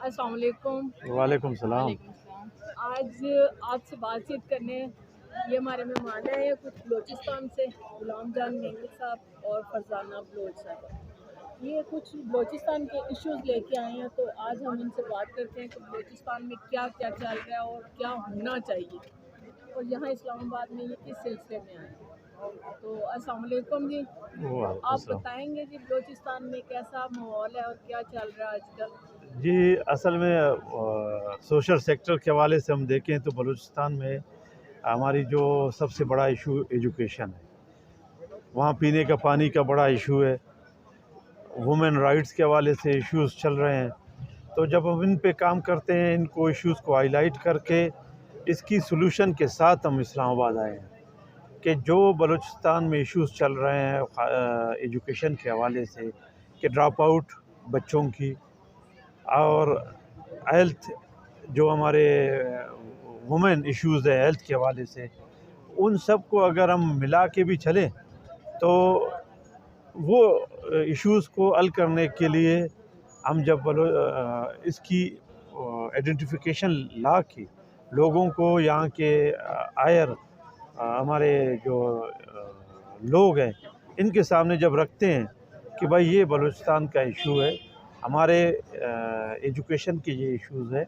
السلام علیکم۔ وعلیکم السلام۔ وعلیکم السلام۔ آج آپ سے بات چیت کرنے یہ ہمارے مہمان ہیں کچھ بلوچستان سے، غلام جان مینگل صاحب اور فرزانہ بلوچ صاحب۔ یہ کچھ بلوچستان کے ایشوز لے کے آئے ہیں، تو آج ہم ان سے بات کرتے ہیں کہ بلوچستان میں کیا کیا چل رہا ہے اور کیا ہونا چاہیے، اور یہاں اسلام آباد میں یہ کس سلسلے میں آئے ہیں۔ تو السلام علیکم جی، آپ بتائیں گے جی بلوچستان میں کیسا ماحول ہے اور کیا چل رہا ہے آج کل؟ جی اصل میں سوشل سیکٹر کے حوالے سے ہم دیکھیں تو بلوچستان میں ہماری جو سب سے بڑا ایشو ایجوکیشن ہے، وہاں پینے کا پانی کا بڑا ایشو ہے، وومن رائٹس کے حوالے سے ایشوز چل رہے ہیں۔ تو جب ہم ان پہ کام کرتے ہیں، ان کو ایشوز کو ہائی لائٹ کر کے اس کی سلوشن کے ساتھ ہم اسلام آباد آئے ہیں کہ جو بلوچستان میں ایشوز چل رہے ہیں ایجوکیشن کے حوالے سے، کہ ڈراپ آؤٹ بچوں کی، اور ہیلتھ جو ہمارے وومن ایشوز ہے ہیلتھ کے حوالے سے، ان سب کو اگر ہم ملا کے بھی چلیں تو وہ ایشوز کو حل کرنے کے لیے ہم جب اس کی آئیڈینٹیفیکیشن لا کے لوگوں کو یہاں کے آئر ہمارے جو لوگ ہیں ان کے سامنے جب رکھتے ہیں کہ بھائی یہ بلوچستان کا ایشو ہے، ہمارے ایجوکیشن کے یہ ایشوز ہے۔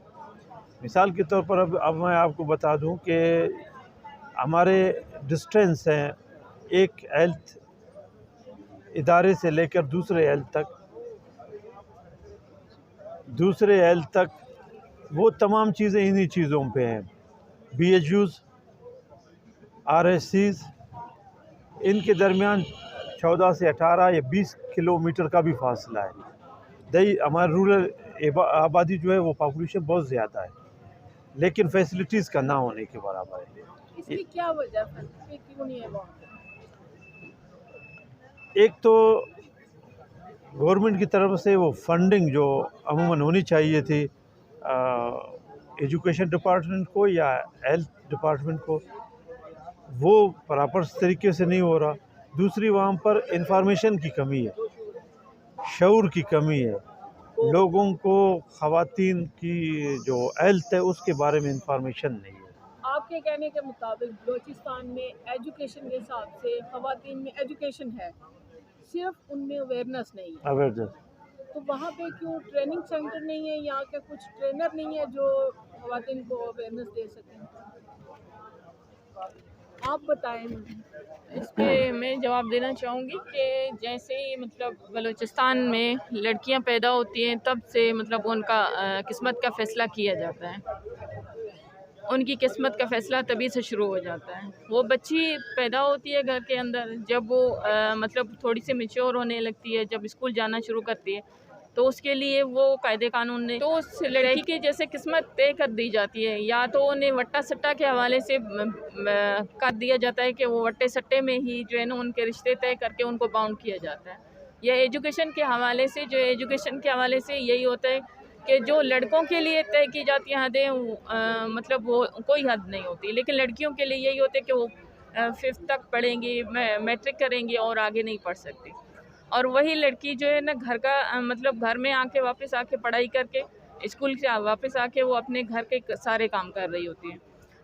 مثال کے طور پر اب میں آپ کو بتا دوں کہ ہمارے ڈسٹینس ہیں ایک ہیلتھ ادارے سے لے کر دوسرے ہیلتھ تک وہ تمام چیزیں انہی چیزوں پہ ہیں۔ B H Us, R S Cs, ان کے درمیان 14 سے 18 یا 20 کلومیٹر کا بھی فاصلہ ہے۔ ہمارے رورل آبادی جو ہے وہ پاپولیشن بہت زیادہ ہے، لیکن فیسلٹیز کا نہ ہونے کے برابر ہے۔ اس کی کیا وجہ ہے، کیوں نہیں ہے وہاں؟ ایک تو گورنمنٹ کی طرف سے وہ فنڈنگ جو عموماً ہونی چاہیے تھی ایجوکیشن ڈپارٹمنٹ کو یا ہیلتھ ڈپارٹمنٹ کو، وہ پراپر طریقے سے نہیں ہو رہا۔ دوسری وہاں پر انفارمیشن کی کمی ہے، شعور کی کمی ہے، لوگوں کو خواتین کی جو ہیلتھ ہے اس کے بارے میں انفارمیشن نہیں ہے۔ آپ کے کہنے کے مطابق بلوچستان میں ایجوکیشن کے حساب سے خواتین میں ایجوکیشن ہے، صرف ان میں اویئرنیس نہیں ہے۔ اویئرنیس، تو وہاں پہ کیوں ٹریننگ سینٹر نہیں ہے، یہاں کے کچھ ٹرینر نہیں ہے جو خواتین کو اویئرنیس دے سکیں؟ آپ بتائیں۔ اس پہ میں جواب دینا چاہوں گی کہ جیسے ہی مطلب بلوچستان میں لڑکیاں پیدا ہوتی ہیں تب سے مطلب ان کا قسمت کا فیصلہ کیا جاتا ہے، ان کی قسمت کا فیصلہ تبھی سے شروع ہو جاتا ہے۔ وہ بچی پیدا ہوتی ہے گھر کے اندر، جب وہ مطلب تھوڑی سی میچور ہونے لگتی ہے، جب اسکول جانا شروع کرتی ہے تو اس کے لیے وہ قاعدے قانون نے تو اس لڑکی کی جیسے قسمت طے کر دی جاتی ہے، یا تو انہیں وٹا سٹا کے حوالے سے کر دیا جاتا ہے کہ وہ وٹے سٹے میں ہی جو ہے نا ان کے رشتے طے کر کے ان کو باؤنڈ کیا جاتا ہے، یا ایجوکیشن کے حوالے سے یہی ہوتا ہے کہ جو لڑکوں کے لیے طے کی جاتی ہیں حدیں مطلب وہ کوئی حد نہیں ہوتی، لیکن لڑکیوں کے لیے یہی ہوتا ہے کہ وہ 5th تک پڑھیں گی، میٹرک کریں گی اور آگے نہیں پڑھ سکتی، اور وہی لڑکی جو ہے نا گھر کا مطلب گھر میں واپس آ کے پڑھائی کر کے اسکول سے واپس آ کے وہ اپنے گھر کے سارے کام کر رہی ہوتی ہیں،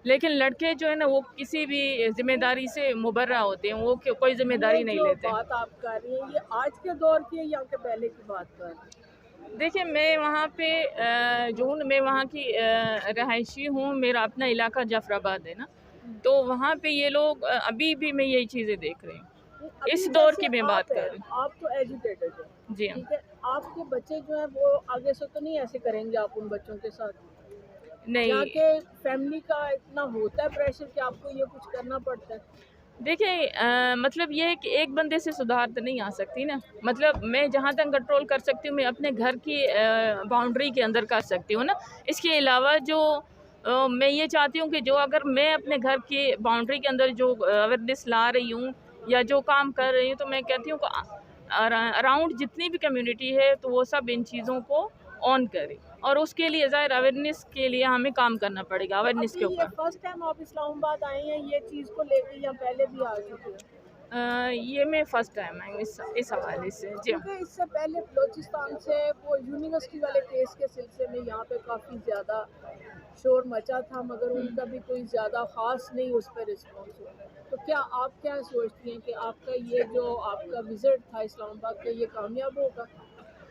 لیکن لڑکے جو ہے نا وہ کسی بھی ذمہ داری سے مبرہ ہوتے ہیں، وہ کوئی ذمہ داری نہیں لیتے۔ بات آپ کر رہی ہیں یہ آج کے دور کی ہے یا کہ پہلے کی بات کر رہی ہیں؟ دیکھیں میں وہاں پہ میں وہاں کی رہائشی ہوں، میرا اپنا علاقہ جعفر آباد ہے نا، تو وہاں پہ یہ لوگ ابھی بھی میں یہی چیزیں دیکھ رہی ہوں، اس دور کی میں بات کر رہی ہوں۔ آپ تو ایجوکیٹڈ ہیں، جی ٹھیک ہے، آپ کے بچے جو ہیں وہ آگے سے تو نہیں ایسے کریں گے آپ ان بچوں کے ساتھ؟ نہیں، کہ فیملی کا اتنا ہوتا ہے پریشر کہ آپ کو یہ کچھ کرنا پڑتا ہے؟ دیکھیں مطلب یہ ہے کہ ایک بندے سے سدھار تو نہیں آ سکتی نا، مطلب میں جہاں تک کنٹرول کر سکتی ہوں میں اپنے گھر کی باؤنڈری کے اندر کر سکتی ہوں نا، اس کے علاوہ جو میں یہ چاہتی ہوں کہ جو اگر میں اپنے گھر کی باؤنڈری کے اندر جو اویئرنیس لا رہی ہوں یا جو کام کر رہی ہوں، تو میں کہتی ہوں کہ اراؤنڈ جتنی بھی کمیونٹی ہے تو وہ سب ان چیزوں کو آن کرے، اور اس کے لیے ظاہر اویئرنیس کے لیے ہمیں کام کرنا پڑے گا، اویئرنیس کے اوپر۔ فرسٹ ٹائم آپ اسلام آباد آئے ہیں یہ چیز کو لے کے یا پہلے بھی آ چکے ہیں؟ یہ میں فرسٹ ٹائم آئی ہوں اس حوالے سے. جی ہاں. کیونکہ اس سے پہلے بلوچستان سے وہ یونیورسٹی والے کیس کے سلسلے میں یہاں پہ کافی زیادہ شور مچا تھا، مگر ان کا بھی کوئی زیادہ خاص نہیں اس پہ رسپانس ہوا. تو کیا آپ کیا سوچتی ہیں کہ آپ کا یہ جو آپ کا وزٹ تھا اسلام آباد کا، یہ کامیاب ہوگا؟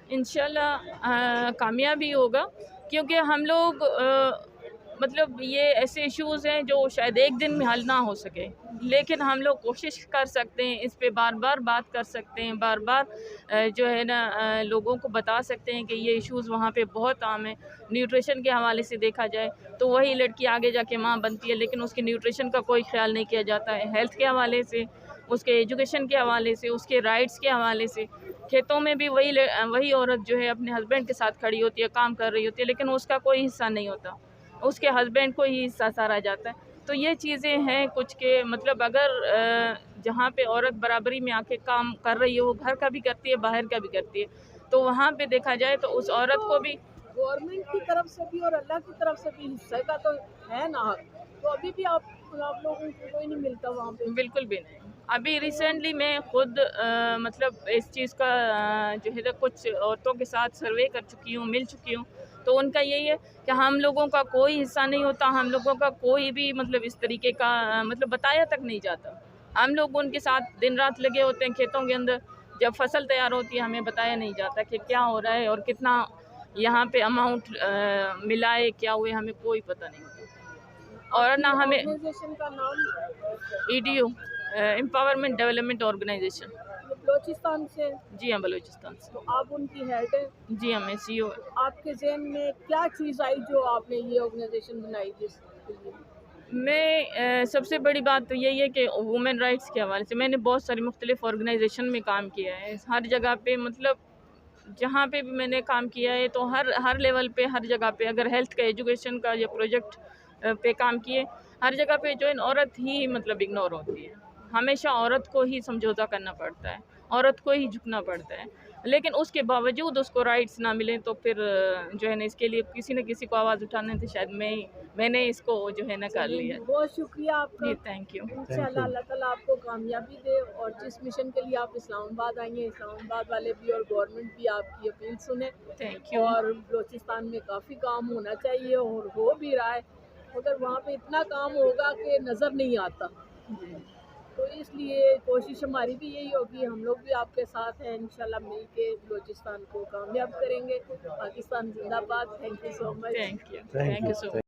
انشاءاللہ کامیابی ہوگا، کیونکہ ہم لوگ مطلب یہ ایسے ایشوز ہیں جو شاید ایک دن میں حل نہ ہو سکے، لیکن ہم لوگ کوشش کر سکتے ہیں، اس پہ بار بار بات کر سکتے ہیں، بار بار جو ہے نا لوگوں کو بتا سکتے ہیں کہ یہ ایشوز وہاں پہ بہت عام ہیں. نیوٹریشن کے حوالے سے دیکھا جائے تو وہی لڑکی آگے جا کے ماں بنتی ہے، لیکن اس کے نیوٹریشن کا کوئی خیال نہیں کیا جاتا ہے. ہیلتھ کے حوالے سے، اس کے ایجوکیشن کے حوالے سے، اس کے رائٹس کے حوالے سے. کھیتوں میں بھی وہی عورت جو ہے اپنے ہسبینڈ کے ساتھ کھڑی ہوتی ہے، کام کر رہی ہوتی ہے، لیکن اس کا کوئی حصہ نہیں ہوتا، اس کے ہسبینڈ کو ہی حصہ سارا جاتا ہے. تو یہ چیزیں ہیں کچھ کہ مطلب اگر جہاں پہ عورت برابری میں آ کے کام کر رہی ہے، وہ گھر کا بھی کرتی ہے، باہر کا بھی کرتی ہے، تو وہاں پہ دیکھا جائے تو اس عورت کو بھی گورنمنٹ کی طرف سے بھی اور اللہ کی طرف سے بھی حصے کا تو ہے نا حق، تو ابھی بھی آپ لوگوں کو کوئی نہیں ملتا وہاں پہ؟ بالکل بھی نہیں. ابھی ریسنٹلی میں خود مطلب اس چیز کا جو ہے کچھ عورتوں کے ساتھ سروے کر چکی ہوں، مل چکی ہوں، تو ان کا یہی ہے کہ ہم لوگوں کا کوئی حصہ نہیں ہوتا، ہم لوگوں کا کوئی بھی مطلب اس طریقے کا مطلب بتایا تک نہیں جاتا. ہم لوگ ان کے ساتھ دن رات لگے ہوتے ہیں کھیتوں کے اندر، جب فصل تیار ہوتی ہے ہمیں بتایا نہیں جاتا کہ کیا ہو رہا ہے اور کتنا یہاں پہ اماؤنٹ ملا ہے، کیا ہوئے، ہمیں کوئی پتہ نہیں ہوتا. اور نہ ہمیں آرگنائزیشن کا نام EDU empowerment development organisation. Balochistan سے؟ جی ہاں، بلوچستان سے. تو آپ ان کی ہیڈ ہیں؟ جی ہاں، میں CEO. آپ کے ذہن میں کیا چیز آئی جو آپ نے یہ آرگنائزیشن بنائی جس کے لیے؟ میں سب سے بڑی بات تو یہی ہے کہ وومن رائٹس کے حوالے سے میں نے بہت ساری مختلف آرگنائزیشن میں کام کیا ہے، ہر جگہ پہ مطلب جہاں پہ بھی میں نے کام کیا ہے تو ہر لیول پہ، ہر جگہ پہ، اگر ہیلتھ کا، ایجوکیشن کا یا پروجیکٹ پہ کام کیے، ہر جگہ پہ جو ہے عورت ہی مطلب اگنور ہوتی ہے. ہمیشہ عورت کو ہی سمجھوتا کرنا پڑتا ہے، عورت کو ہی جھکنا پڑتا ہے، لیکن اس کے باوجود اس کو رائٹس نہ ملیں تو پھر جو ہے نا اس کے لیے کسی نہ کسی کو آواز اٹھانے تھے. شاید میں نے اس کو جو ہے نا کر لیا. بہت شکریہ آپ کا. جی تھینک یو. انشاءاللہ اللہ تعالیٰ آپ کو کامیابی دے، اور جس مشن کے لیے آپ اسلام آباد آئی ہیں، اسلام آباد والے بھی اور گورنمنٹ بھی آپ کی اپیل سنیں. Thank you. اور بلوچستان میں کافی کام ہونا چاہیے اور ہو بھی رہا ہے، مگر وہاں پہ اتنا کام ہوگا کہ نظر نہیں آتا. تو اس لیے کوشش ہماری بھی یہی ہوگی، ہم لوگ بھی آپ کے ساتھ ہیں، انشاءاللہ مل کے بلوچستان کو کامیاب کریں گے. پاکستان زندہ باد. Thank you so much. Thank you. Thank you so much.